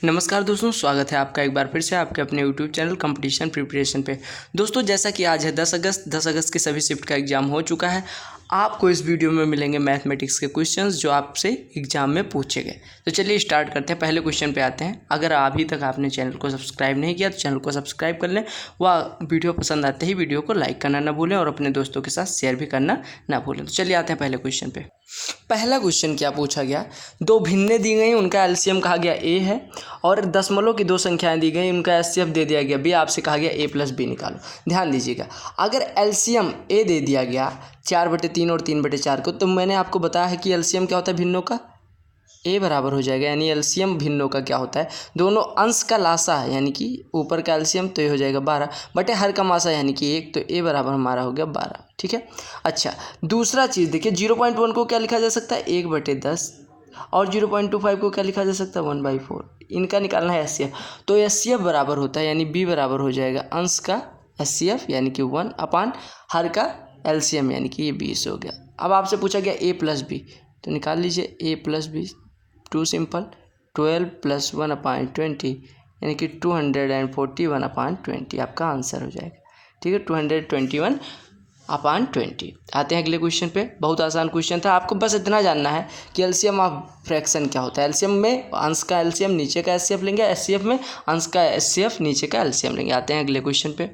नमस्कार दोस्तों, स्वागत है आपका एक बार फिर से आपके अपने यूट्यूब चैनल कंपटीशन प्रिपरेशन पे। दोस्तों, जैसा कि आज है 10 अगस्त के सभी शिफ्ट का एग्ज़ाम हो चुका है। आपको इस वीडियो में मिलेंगे मैथमेटिक्स के क्वेश्चंस जो आपसे एग्जाम में पूछे गए। तो चलिए स्टार्ट करते हैं। पहले क्वेश्चन पे आते हैं। अगर अभी तक आपने चैनल को सब्सक्राइब नहीं किया तो चैनल को सब्सक्राइब कर लें। वह वीडियो पसंद आते ही वीडियो को लाइक करना ना भूलें और अपने दोस्तों के साथ शेयर भी करना ना भूलें। तो चलिए आते हैं पहले क्वेश्चन पे। पहला क्वेश्चन क्या पूछा गया, दो भिन्नें दी गई, उनका एलसीएम कहा गया ए है और दशमलव की दो संख्याएं दी गई, उनका एचसीएफ दे दिया गया बी। आपसे कहा गया ए प्लस बी निकालो। ध्यान दीजिएगा, अगर एलसीएम ए दे दिया गया 4/3 और 3/4 को, तो मैंने आपको बताया है कि एलसीएम क्या होता है भिन्नों का, ए बराबर हो जाएगा। यानी एलसीएम भिन्नों का क्या होता है, दोनों अंश का लासा है यानी कि ऊपर का एलसीएम, तो ये हो जाएगा 12 बटे हर का मासा यानी कि 1, तो ए बराबर हमारा हो गया 12। ठीक है। अच्छा, दूसरा चीज़ देखिए, 0.1 को क्या लिखा जा सकता है 1/10 और 0.25 को क्या लिखा जा सकता है 1/4। इनका निकालना है एचसीएफ, तो एचसीएफ बराबर होता है यानी बी बराबर हो जाएगा अंश का एचसीएफ यानी कि 1 अपान हर का एलसीएम यानी कि ये 20 हो गया। अब आपसे पूछा गया ए प्लस बी, तो निकाल लीजिए A plus B. Too simple, 12 + 1/20 यानी कि 241/20 आपका आंसर हो जाएगा। ठीक है, 221/20। आते हैं अगले क्वेश्चन पे। बहुत आसान क्वेश्चन था, आपको बस इतना जानना है कि एलसीएम ऑफ फ्रैक्शन क्या होता है। एलसीएम में अंश का एलसीएम नीचे का एचसीएफ लेंगे, एचसीएफ में अंश का एचसीएफ नीचे का एलसीएम लेंगे। आते हैं अगले क्वेश्चन पे।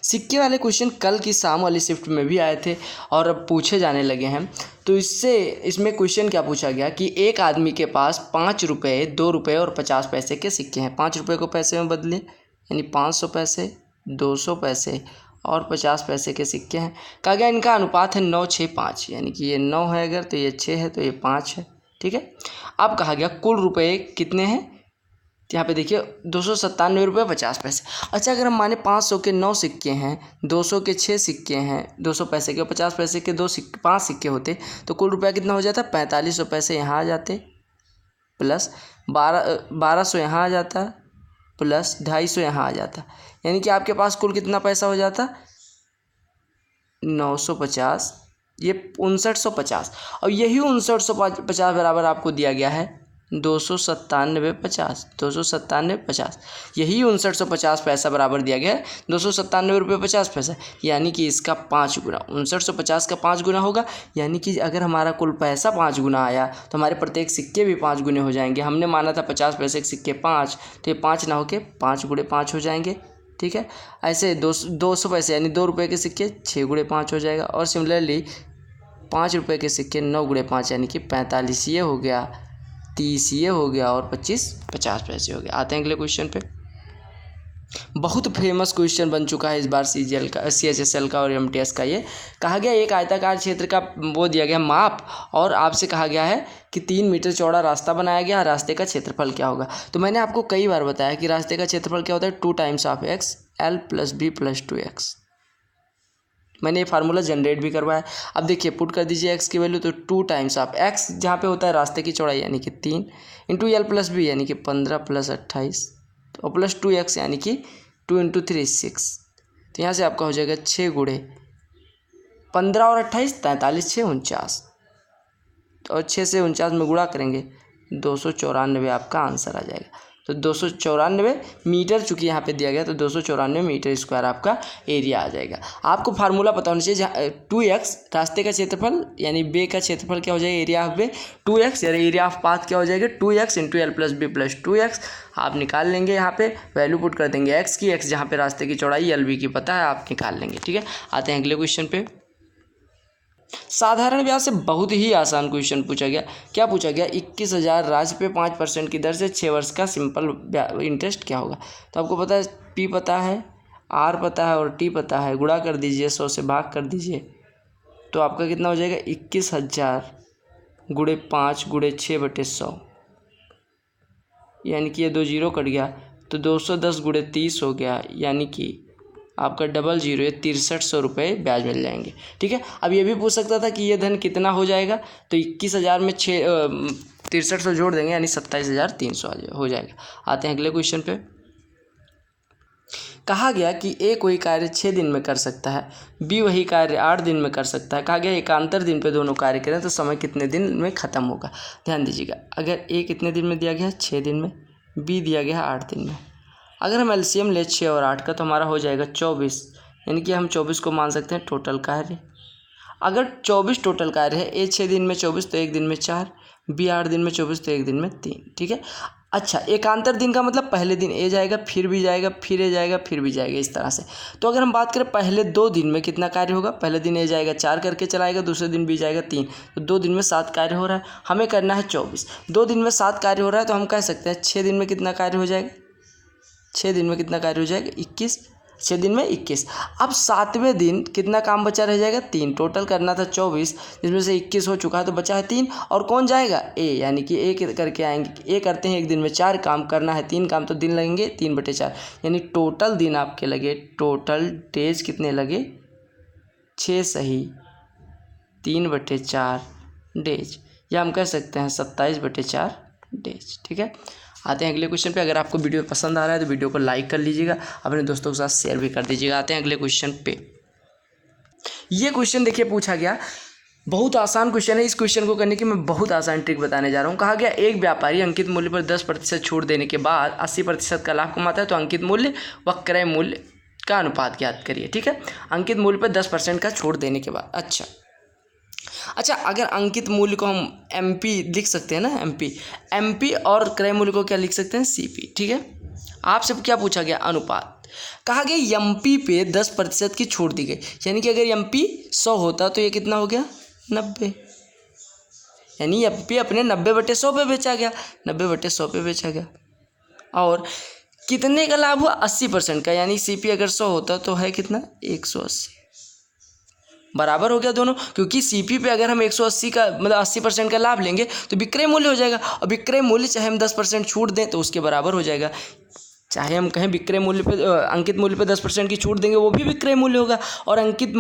सिक्के वाले क्वेश्चन कल की शाम वाली शिफ्ट में भी आए थे और अब पूछे जाने लगे हैं। तो इसमें क्वेश्चन क्या पूछा गया कि एक आदमी के पास 5 रुपये, 2 रुपये और 50 पैसे के सिक्के हैं। 5 रुपये को पैसे में बदले यानी 500 पैसे, 200 पैसे और 50 पैसे के सिक्के हैं। कहा गया इनका अनुपात है 9:6:5 यानी कि ये 9 है अगर तो ये 6 है तो ये 5 है। ठीक है। अब कहा गया कुल रुपये कितने हैं, यहाँ पे देखिए 297.50 रुपये। अच्छा, अगर हम माने 500 के 9 सिक्के हैं, 200 के 6 सिक्के हैं, 200 पैसे के और 50 पैसे के 5 सिक्के होते तो कुल रुपया कितना हो जाता, 4500 पैसे यहाँ आ जाते प्लस 1200 यहाँ आ जाता प्लस 250 यहाँ आ जाता, यानी कि आपके पास कुल कितना पैसा हो जाता 950, ये 5950। और यही 5950 बराबर आपको दिया गया है 297.50। यही 5950 पैसा बराबर दिया गया है 297.50 यानी कि इसका 5 गुना, 5950 का 5 गुना होगा। यानी कि अगर हमारा कुल पैसा 5 गुना आया तो हमारे प्रत्येक सिक्के भी 5 गुने हो जाएंगे। हमने माना था 50 पैसे के सिक्के 5, तो ये 5 ना होके 5 × 5 हो जाएंगे। ठीक है। ऐसे 200 पैसे यानी 2 रुपये के सिक्के 6 × 5 हो जाएगा। और सिमिलरली 5 रुपये के सिक्के 9 × 5 यानी कि 45 ये हो गया, 30 ये हो गया और 25 50 पैसे हो गया। आते हैं अगले क्वेश्चन पे। बहुत फेमस क्वेश्चन बन चुका है इस बार सीजीएल का, सीएचएसएल का और एमटीएस का। ये कहा गया एक आयताकार क्षेत्र का वो दिया गया माप और आपसे कहा गया है कि 3 मीटर चौड़ा रास्ता बनाया गया, रास्ते का क्षेत्रफल क्या होगा। तो मैंने आपको कई बार बताया कि रास्ते का क्षेत्रफल क्या होता है 2 times of x l + b + 2x। मैंने ये फार्मूला जनरेट भी करवाया। अब देखिए पुट कर दीजिए x की वैल्यू, तो 2 टाइम्स ऑफ x जहाँ पे होता है रास्ते की चौड़ाई यानी कि 3 इंटू l + b यानी कि 15 + 28 और प्लस 2x यानी कि 2 × 3 6। तो यहाँ से आपका हो जाएगा 6 × 15 और 28 43, 6 49 और 6 से 49 में गुणा करेंगे 294 आपका आंसर आ जाएगा। तो 294 मीटर, चूँकि यहाँ पे दिया गया तो 294 मीटर स्क्वायर आपका एरिया आ जाएगा। आपको फार्मूला पता होना चाहिए, जहाँ 2x रास्ते का क्षेत्रफल यानी बे का क्षेत्रफल क्या हो जाएगा एरिया ऑफ बे, 2x यानी एरिया ऑफ पाथ क्या हो जाएगा 2x × l + b + 2x। आप निकाल लेंगे, यहाँ पे वैल्यू पुट कर देंगे x की, x जहाँ पे रास्ते की चौड़ाई LB की पता है आप निकाल लेंगे। ठीक है। आते हैं अगले क्वेश्चन पे। साधारण ब्याज से बहुत ही आसान क्वेश्चन पूछा गया। क्या पूछा गया, 21,000 राशि पे 5% की दर से 6 वर्ष का सिंपल इंटरेस्ट क्या होगा। तो आपको पता है P पता है, R पता है और T पता है, गुणा कर दीजिए 100 से भाग कर दीजिए, तो आपका कितना हो जाएगा 21,000 × 5 × 6/100 यानी कि ये 2 जीरो कट गया तो 210 × 30 हो गया, यानी कि आपका डबल जीरो 6300 रुपये ब्याज मिल जाएंगे। ठीक है। अब ये भी पूछ सकता था कि ये धन कितना हो जाएगा, तो 21,000 में 6300 जोड़ देंगे यानी 27,300 हो जाएगा। आते हैं अगले क्वेश्चन पे। कहा गया कि ए कोई कार्य 6 दिन में कर सकता है, बी वही कार्य 8 दिन में कर सकता है। कहा गया एकांतर दिन पे दोनों कार्य करें तो समय कितने दिन में ख़त्म होगा। ध्यान दीजिएगा, अगर ए कितने दिन में दिया गया है 6 दिन में, बी दिया गया है 8 दिन में। अगर हम एलसीएम ले 6 और 8 का तो हमारा हो जाएगा 24, यानी कि हम 24 को मान सकते हैं टोटल कार्य। अगर 24 टोटल कार्य है, ए 6 दिन में 24 तो 1 दिन में 4, बी 8 दिन में 24 तो 1 दिन में 3, ठीक है। अच्छा, एकांतर दिन का मतलब पहले दिन ए जाएगा, फिर भी जाएगा, फिर ए जाएगा, फिर भी जाएगा, इस तरह से। तो अगर हम बात करें पहले 2 दिन में कितना कार्य होगा, पहले दिन ए जाएगा 4 करके चलाएगा, दूसरे दिन बी जाएगा 3, तो 2 दिन में 7 कार्य हो रहा है। हमें करना है 24, 2 दिन में 7 कार्य हो रहा है, तो हम कह सकते हैं 6 दिन में कितना कार्य हो जाएगा, 6 दिन में कितना कार्य हो जाएगा 21, 6 दिन में 21। अब 7वें दिन कितना काम बचा रह जाएगा 3, टोटल करना था 24, जिसमें से 21 हो चुका है तो बचा है 3, और कौन जाएगा ए, यानी कि ए करके आएंगे। ए करते हैं 1 दिन में 4 काम, करना है 3 काम, तो दिन लगेंगे 3/4, यानी टोटल दिन आपके लगे, टोटल डेज कितने लगे 6 सही 3/4 डेज, या हम कह सकते हैं 27/4 डेज, ठीक है। आते हैं अगले क्वेश्चन पे। अगर आपको वीडियो पसंद आ रहा है तो वीडियो को लाइक कर लीजिएगा, अपने दोस्तों के साथ शेयर भी कर दीजिएगा। आते हैं अगले क्वेश्चन पे। ये क्वेश्चन देखिए पूछा गया, बहुत आसान क्वेश्चन है। इस क्वेश्चन को करने की मैं बहुत आसान ट्रिक बताने जा रहा हूँ। कहा गया एक व्यापारी अंकित मूल्य पर 10% छूट देने के बाद 80% का लाभ कमाता है, तो अंकित मूल्य व क्रय मूल्य का अनुपात ज्ञात करिए, ठीक है। अंकित मूल्य पर 10% का छूट देने के बाद, अच्छा, अगर अंकित मूल्य को हम एमपी लिख सकते हैं ना, एमपी और क्रय मूल्य को क्या लिख सकते हैं, सीपी, ठीक है। आपसे क्या पूछा गया, अनुपात। कहा गया एमपी पे 10% की छूट दी गई, यानी कि अगर एमपी 100 होता तो ये कितना हो गया 90, यानी एमपी अपने 90/100 पे बेचा गया, 90/100 पे बेचा गया। और कितने का लाभ हुआ 80% का, यानी सीपी अगर 100 होता तो है कितना 180, बराबर हो गया दोनों, क्योंकि सीपी पे अगर हम 180 का मतलब 80% का लाभ लेंगे तो विक्रय मूल्य हो जाएगा, और विक्रय मूल्य चाहे हम 10% छूट दें तो उसके बराबर हो जाएगा। चाहे हम कहें विक्रय मूल्य पे अंकित मूल्य पे 10% की छूट देंगे वो भी विक्रय मूल्य होगा, और अंकित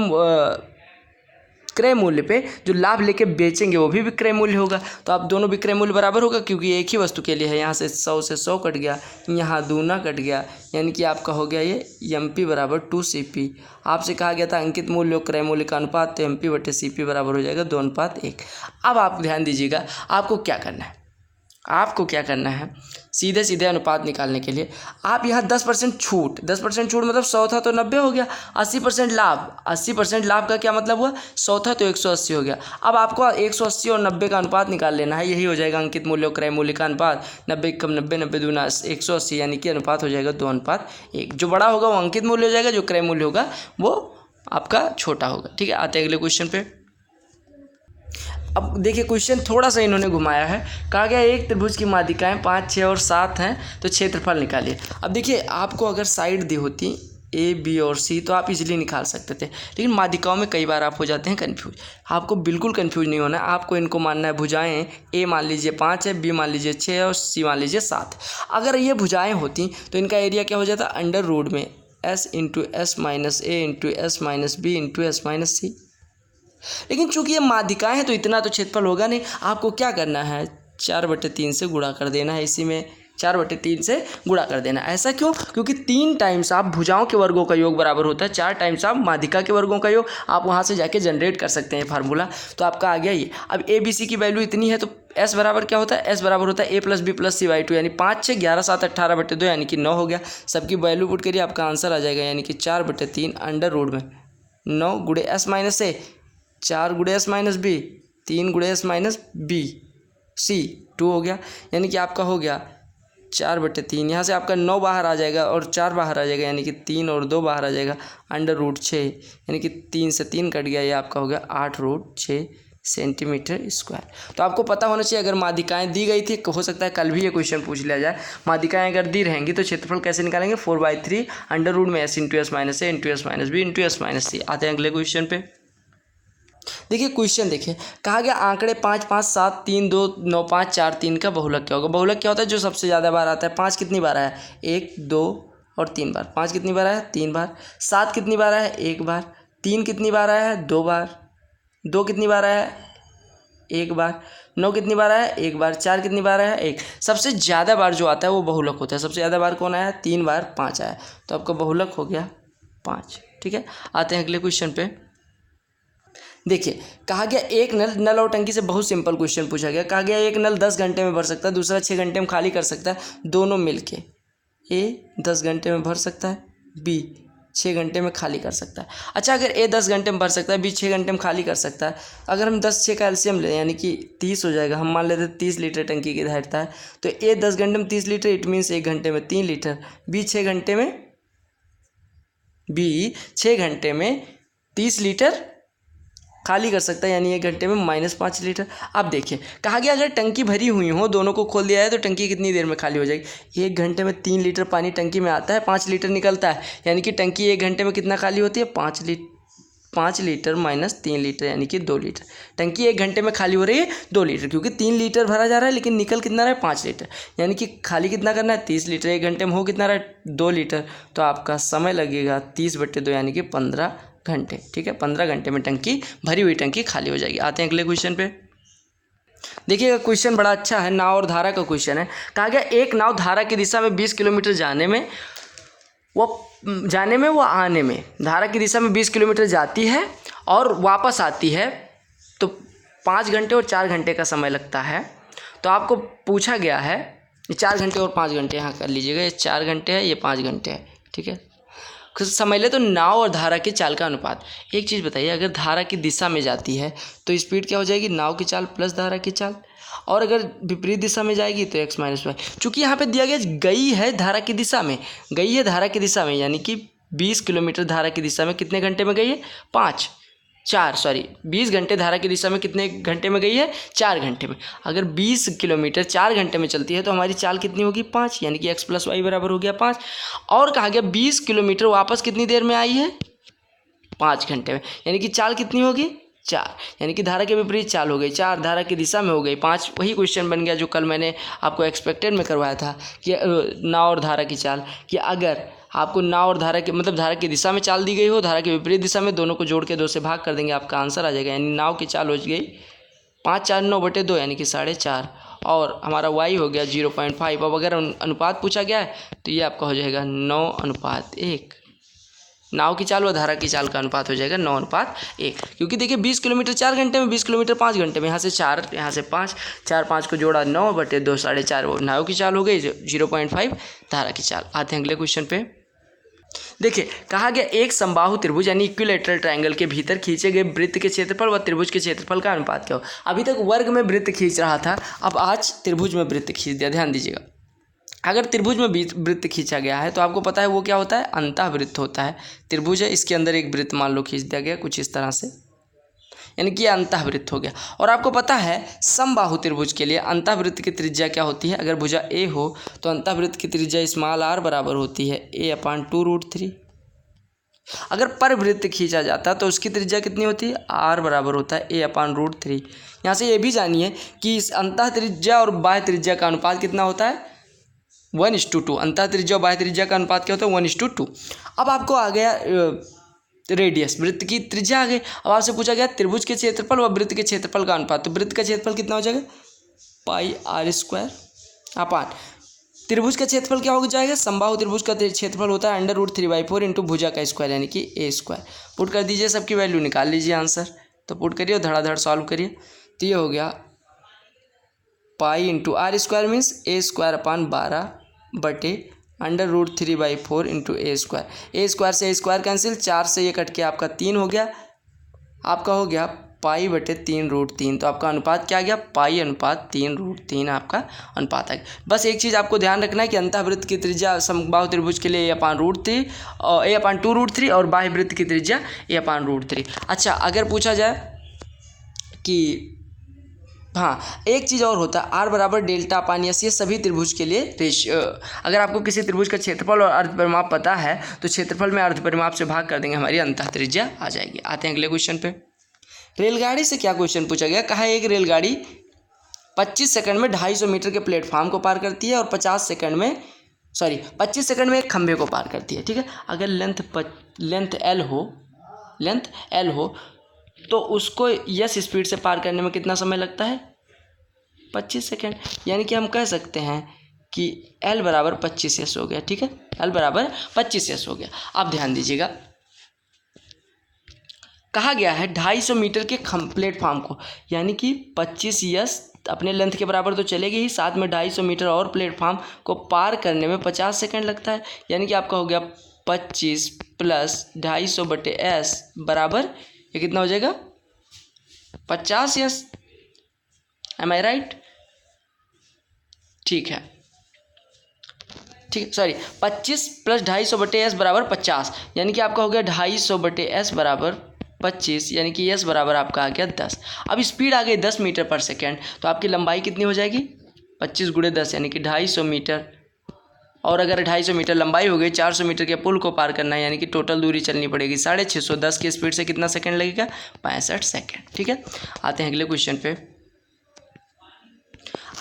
क्रय मूल्य पे जो लाभ लेके बेचेंगे वो भी विक्रय मूल्य होगा। तो आप दोनों विक्रय मूल्य बराबर होगा, क्योंकि एक ही वस्तु के लिए है। यहाँ से 100 से 100 कट गया, यहाँ दूना कट गया, यानी कि आपका हो गया ये एमपी बराबर 2CP। आपसे कहा गया था अंकित मूल्य और क्रय मूल्य का अनुपात, तो MP/CP बराबर हो जाएगा 2:1। अब आप ध्यान दीजिएगा, आपको क्या करना है, सीधे सीधे अनुपात निकालने के लिए आप यहाँ 10% छूट मतलब 100 था तो 90 हो गया, 80% लाभ का क्या मतलब हुआ, 100 था तो 180 हो गया। अब आपको 180 और 90 का अनुपात निकाल लेना है, यही हो जाएगा अंकित मूल्य और क्रय मूल्य का अनुपात। 90 कम 90, 90 दूना 180, यानी कि अनुपात हो जाएगा 2:1। जो बड़ा होगा वो अंकित मूल्य हो जाएगा, जो क्रय मूल्य होगा वो आपका छोटा होगा, ठीक है। आते हैं अगले क्वेश्चन पे। अब देखिए क्वेश्चन थोड़ा सा इन्होंने घुमाया है। कहा गया एक त्रिभुज की माध्यिकाएं 5, 6 और 7 हैं, तो क्षेत्रफल निकालिए। अब देखिए आपको अगर साइड दी होती A, B और C तो आप इजीली निकाल सकते थे, लेकिन माध्यिकाओं में कई बार आप हो जाते हैं कन्फ्यूज। आपको बिल्कुल कन्फ्यूज नहीं होना है, आपको इनको मानना है भुजाएं A मान लीजिए 5 है, B मान लीजिए 6 है और C मान लीजिए 7। अगर ये भुजाएं होती तो इनका एरिया क्या हो जाता, अंडर रूट में S × S - A × S - B × S - C। लेकिन चूंकि ये माध्यिकाएं हैं तो इतना तो क्षेत्रफल होगा नहीं। आपको क्या करना है, 4/3 से गुणा कर देना है, इसी में 4/3 से गुणा कर देना। ऐसा क्यों, क्योंकि 3 टाइम्स आप भुजाओं के वर्गों का योग बराबर होता है, 4 टाइम्स आप माध्यिका के वर्गों का योग। आप वहाँ से जाके जनरेट कर सकते हैं फार्मूला, तो आपका आ गया ये। अब ABC की वैल्यू इतनी है तो S बराबर क्या होता है, S बराबर होता है A + B + C/2, यानी 5, 6, 11, 7, 18/2, यानी कि 9 हो गया। सबकी वैल्यू पुट करिए, आपका आंसर आ जाएगा, यानी कि 4/3 अंडर रूट में 9 × S - A, 4 × S - B, 3 × S - B, C 2 हो गया, यानी कि आपका हो गया 4/3। यहाँ से आपका 9 बाहर आ जाएगा और 4 बाहर आ जाएगा, यानी कि 3 और 2 बाहर आ जाएगा, अंडर रूट 6, यानी कि 3 से 3 कट गया, ये आपका हो गया 8√6 सेंटीमीटर स्क्वायर। तो आपको पता होना चाहिए, अगर माध्यिकाएं दी गई थी, हो सकता है कल भी ये क्वेश्चन पूछ लिया जाए, माध्यिकाएं अगर दी रहेंगी तो क्षेत्रफल कैसे निकालेंगे, 4/3 अंडर रूट में S × S - A × S - B × S - C। आते हैं अगले क्वेश्चन पे। देखिए क्वेश्चन देखिए, कहा गया आंकड़े 5, 5, 7, 3, 2, 9, 5, 4, 3 का बहुलक क्या होगा। बहुलक क्या होता है, जो सबसे ज़्यादा बार आता है। 5 कितनी बार आया, 1, 2 और 3 बार। 5 कितनी बार आया, 3 बार। 7 कितनी बार आया, 1 बार। 3 कितनी बार आया है, 2 बार। 2 कितनी बार आया है, 1 बार। 9 कितनी बार आया, 1 बार। 4 कितनी बार आया, 1। सबसे ज़्यादा बार जो आता है वो बहुलक होता है। सबसे ज़्यादा बार कौन आया, 3 बार, 5 आया, तो आपका बहुलक हो गया 5, ठीक है। आते हैं अगले क्वेश्चन पे। देखिए कहा गया एक नल और टंकी से बहुत सिंपल क्वेश्चन पूछा गया। कहा गया एक नल 10 घंटे में भर सकता है, दूसरा 6 घंटे में खाली कर सकता है, दोनों मिलके ए 10 घंटे में भर सकता है, बी 6 घंटे में खाली कर सकता है। अच्छा अगर ए 10 घंटे में भर सकता है, बी 6 घंटे में खाली कर सकता है, अगर हम 10 का एलसीएम लें यानी कि 30 हो जाएगा। हम मान लेते हैं 30 लीटर टंकी की धारिता है, तो ए 10 घंटे में 30 लीटर, इट मीन्स 1 घंटे में 3 लीटर, बी 6 घंटे में 30 लीटर खाली कर सकता है, यानी 1 घंटे में -5 लीटर। अब देखिए कहा गया अगर टंकी भरी हुई हो, दोनों को खोल दिया है, तो टंकी कितनी देर में खाली हो जाएगी। 1 घंटे में 3 लीटर पानी टंकी में आता है, 5 लीटर निकलता है, यानी कि टंकी 1 घंटे में कितना खाली होती है, 5 लीटर माइनस 3 लीटर यानी कि 2 लीटर। टंकी 1 घंटे में खाली हो रही है 2 लीटर, क्योंकि 3 लीटर भरा जा रहा है लेकिन निकल कितना रहा है 5 लीटर, यानी कि खाली कितना करना है 30 लीटर। 1 घंटे में हो कितना रहा है 2 लीटर, तो आपका समय लगेगा 30/2 यानी कि 15 घंटे। ठीक है, 15 घंटे में टंकी भरी हुई टंकी खाली हो जाएगी। आते हैं अगले क्वेश्चन पे। देखिएगा क्वेश्चन बड़ा अच्छा है, नाव और धारा का क्वेश्चन है। कहा गया एक नाव धारा की दिशा में 20 किलोमीटर जाने में व आने में, धारा की दिशा में 20 किलोमीटर जाती है और वापस आती है, तो 5 घंटे और 4 घंटे का समय लगता है। तो आपको पूछा गया है, ये 4 घंटे और 5 घंटे यहाँ कर लीजिएगा, ये 4 घंटे है, ये 5 घंटे है। ठीक है, कुछ समझ ले तो नाव और धारा की चाल का अनुपात। एक चीज़ बताइए, अगर धारा की दिशा में जाती है तो स्पीड क्या हो जाएगी, नाव की चाल प्लस धारा की चाल, और अगर विपरीत दिशा में जाएगी तो x - y। चूँकि यहाँ पे दिया गया गई है धारा की दिशा में, गई है धारा की दिशा में, यानी कि 20 किलोमीटर धारा की दिशा में कितने घंटे में गई है, 20 घंटे धारा की दिशा में कितने घंटे में गई है, 4 घंटे में। अगर 20 किलोमीटर 4 घंटे में चलती है तो हमारी चाल कितनी होगी, 5, यानी कि x + y बराबर हो गया 5। और कहा गया 20 किलोमीटर वापस कितनी देर में आई है, 5 घंटे में, यानी कि चाल कितनी होगी, 4, यानी कि धारा के विपरीत चाल हो गई, 4 धारा की दिशा में हो गई, 5 वही क्वेश्चन बन गया जो कल मैंने आपको एक्सपेक्टेड में करवाया था कि नाव और धारा की चाल, कि अगर आपको नाव और धारा के मतलब धारा की दिशा में चाल दी गई हो, धारा के विपरीत दिशा में, दोनों को जोड़ के 2 से भाग कर देंगे, आपका आंसर आ जाएगा। यानी नाव की चाल हो गई 5 4 9/2 यानी कि 4.5, और हमारा y हो गया 0.5। अब अगर अनुपात पूछा गया है तो ये आपका हो जाएगा 9:1। नाव की चाल व धारा की चाल का अनुपात हो जाएगा 9:1, क्योंकि देखिए 20 किलोमीटर 4 घंटे में, 20 किलोमीटर 5 घंटे में, यहाँ से 4 यहाँ से 5, 4 5 को जोड़ा 9/2 4.5, वो नाव की चाल हो गई, 0.5 धारा की चाल। आते हैं अगले क्वेश्चन पे। देखिए कहा गया एक समबाहु त्रिभुज यानी इक्विलैटरल ट्रायंगल के भीतर खींचे गए वृत्त के क्षेत्रफल व त्रिभुज के क्षेत्रफल का अनुपात क्या हो। अभी तक वर्ग में वृत्त खींच रहा था, अब आज त्रिभुज में वृत्त खींच दिया। ध्यान दीजिएगा, अगर त्रिभुज में वृत्त खींचा गया है तो आपको पता है वो क्या होता है, अंतःवृत्त होता है। त्रिभुज है, इसके अंदर एक वृत्त मान लो खींच दिया गया कुछ इस तरह से, यानी कि अंतःवृत्त हो गया। और आपको पता है समबाहु त्रिभुज के लिए अंतःवृत्त की त्रिज्या क्या होती है, अगर भुजा ए हो तो अंतःवृत्त की त्रिज्या r बराबर होती है a/2√3। अगर परवृत्त खींचा जाता तो उसकी त्रिज्या कितनी होती है, r बराबर होता है a/√3। यहाँ से ये भी जानिए कि इस अंतः त्रिज्या और बाह्य त्रिज्या का अनुपात कितना होता है, 1:2। अंतः त्रिज्या और बाह्य त्रिज्या का अनुपात क्या होता है, 1:2। अब आपको आ गया रेडियस, वृत्त की त्रिज्या आ गई। अब आपसे पूछा गया त्रिभुज के क्षेत्रफल व वृत्त के क्षेत्रफल का अनुपात, तो वृत्त का क्षेत्रफल कितना हो जाएगा, πr²। त्रिभुज का क्षेत्रफल क्या हो जाएगा, समबाहु त्रिभुज का क्षेत्रफल होता है √3/4 इंटू भुजा का स्क्वायर यानी कि a²। पुट कर दीजिए, सबकी वैल्यू निकाल लीजिए आंसर, तो पुट करिए और धड़ाधड़ सॉल्व करिए। तो ये हो गया π × r² मीन्स a²/12 बटे √3/4 इंटू a²। a² से a² कैंसिल, 4 से ये कट के आपका 3 हो गया, आपका हो गया π/3√3। तो आपका अनुपात क्या आ गया, π/3√3 आपका अनुपात आ गया। बस एक चीज़ आपको ध्यान रखना है कि अंतःवृत्त की त्रिज्या समबाहु त्रिभुज के लिए a/2√3 और बाह्य वृत्त की त्रिज्या a/√3। अच्छा अगर पूछा जाए कि हाँ एक चीज़ और होता है, r बराबर δ/s, ये सभी त्रिभुज के लिए रेशियो। अगर आपको किसी त्रिभुज का क्षेत्रफल और अर्ध परिमाप पता है तो क्षेत्रफल में अर्ध परिमाप से भाग कर देंगे, हमारी अंतः त्रिज्या आ जाएगी। आते हैं अगले क्वेश्चन पे। रेलगाड़ी से क्या क्वेश्चन पूछा गया, कहा एक रेलगाड़ी 25 सेकंड में 250 मीटर के प्लेटफॉर्म को पार करती है और 25 सेकंड में एक खंभे को पार करती है। ठीक है, अगर लेंथ L हो तो उसको यस स्पीड से पार करने में कितना समय लगता है, 25 सेकंड। यानी कि हम कह सकते हैं कि L बराबर 25s हो गया। ठीक है, L बराबर 25s हो गया। अब ध्यान दीजिएगा, कहा गया है 250 मीटर के प्लेटफॉर्म को, यानी कि 25 यस अपने लेंथ के बराबर तो चलेगी ही, साथ में 250 मीटर और प्लेटफॉर्म को पार करने में 50 सेकंड लगता है। यानी कि आपका हो गया 25 प्लस 250/s बराबर ये कितना हो जाएगा 50 यस। एम आई राइट? ठीक है, ठीक है, सॉरी 25 प्लस 250/s बराबर 50, यानी कि आपका हो गया 250/s बराबर 25, यानी कि s बराबर आपका आ गया 10। अब स्पीड आ गई 10 मीटर पर सेकेंड, तो आपकी लंबाई कितनी हो जाएगी 25 × 10 यानी कि 250 मीटर। और अगर 250 मीटर लंबाई हो गई, 400 मीटर के पुल को पार करना है, यानी कि टोटल दूरी चलनी पड़ेगी 650, 10 की स्पीड से कितना सेकंड लगेगा 65 सेकंड। ठीक है, आते हैं अगले क्वेश्चन पे।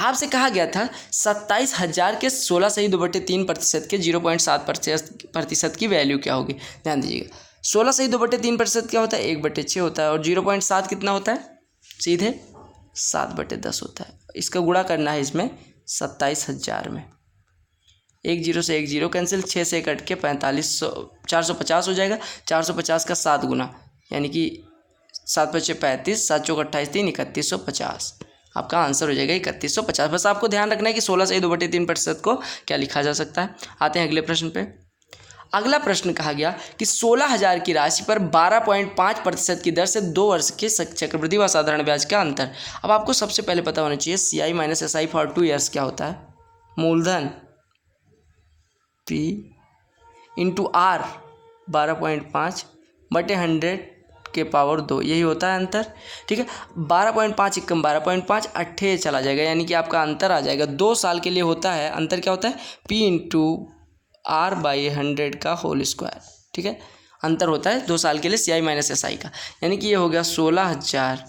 आपसे कहा गया था 27,000 के 16 सही 2/3% के 0.7% की वैल्यू क्या होगी। ध्यान दीजिएगा, 16 सही 2/3% क्या होता है 1/6 होता है, और 0.7 कितना होता है सीधे 7/10 होता है। इसका गुणा करना है इसमें 27,000 में, 1 0 से 1 0 कैंसिल, 6 से कट के 450 हो जाएगा। 450 का 7 गुना, यानी कि 7 × 5 = 35, 7 × 4 = 28, 3 = 3150। आपका आंसर हो जाएगा 3150। बस आपको ध्यान रखना है कि 16 सही 2/3% को क्या लिखा जा सकता है। आते हैं अगले प्रश्न पे। अगला प्रश्न कहा गया कि 16,000 की राशि पर 12.5% की दर से 2 वर्ष के चक्रवृद्धि व साधारण ब्याज का अंतर। अब आपको सबसे पहले पता होना चाहिए CI - SI फॉर 2 ईयर्स क्या होता है। मूलधन P × R 12.5/100 के पावर 2, यही होता है अंतर। ठीक है, 12.5 × 12.5 8 चला जाएगा, यानी कि आपका अंतर आ जाएगा 2 साल के लिए होता है। अंतर क्या होता है P × R/100 का होल स्क्वायर। ठीक है, अंतर होता है 2 साल के लिए CI - SI का, यानी कि ये हो गया 16,000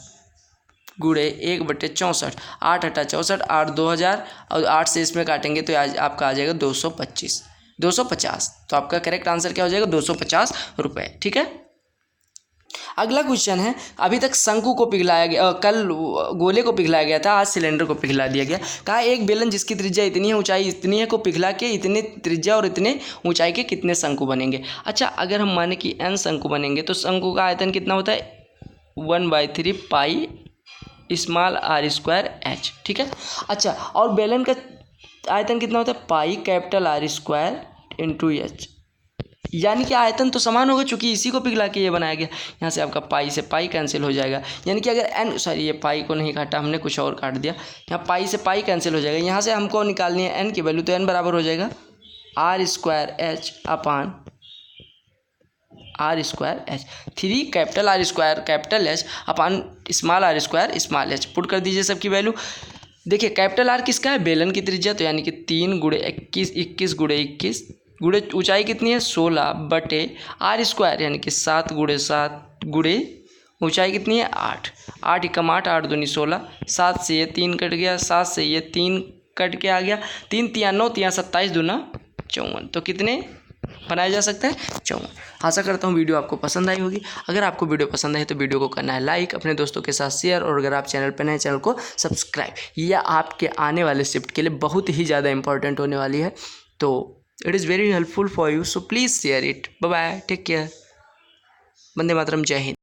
गुणे 1/64, 8 × 8 = 64, 8 2000 और 8 से इसमें काटेंगे तो आज आपका आ जाएगा 250। तो आपका करेक्ट आंसर क्या हो जाएगा 250 रुपये। ठीक है, अगला क्वेश्चन है, अभी तक शंकु को पिघलाया गया, कल गोले को पिघलाया गया था, आज सिलेंडर को पिघला दिया गया। कहा एक बेलन जिसकी त्रिज्या इतनी है, ऊंचाई इतनी है, को पिघला के इतने त्रिज्या और इतने ऊंचाई के कितने शंकु बनेंगे। अच्छा, अगर हम माने कि n शंकु बनेंगे तो शंकु का आयतन कितना होता है 1/3 पाई r² h। ठीक है, अच्छा, और बेलन का आयतन कितना होता है पाई R² × h, यानी कि आयतन तो समान होगा, चूंकि इसी को पिघला के ये बनाया गया। यहाँ से आपका पाई से पाई कैंसिल हो जाएगा, यानी कि अगर ये पाई को नहीं काटा हमने, कुछ और काट दिया। यहाँ पाई से पाई कैंसिल हो जाएगा। यहाँ से हमको निकालनी है n की वैल्यू, तो n बराबर हो जाएगा R² h अपान R² h, 3 R² H अपान r² h। पुट कर दीजिए सबकी वैल्यू। देखिए R किसका है बेलन की त्रिज्या, तो यानी कि 3 × 21, 21 × 21 गुणे ऊंचाई कितनी है 16/r², यानी कि 7 × 7 गुणे ऊंचाई कितनी है 8, 8 × 8 8 दूनी 16, 7 से ये 3 कट गया, 7 से ये 3 कट के आ गया, 3 × 3 = 9, 3 × 27 दूना 54। तो कितने बनाया जा सकता है 54। आशा करता हूँ वीडियो आपको पसंद आई होगी। अगर आपको वीडियो पसंद आई तो वीडियो को करना है लाइक, अपने दोस्तों के साथ शेयर, और अगर आप चैनल पर नए चैनल को सब्सक्राइब। यह आपके आने वाले शिफ्ट के लिए बहुत ही ज़्यादा इंपॉर्टेंट होने वाली है, तो it is very helpful for you, so please share it. Bye bye, take care, वंदे मातरम, जय हिंद।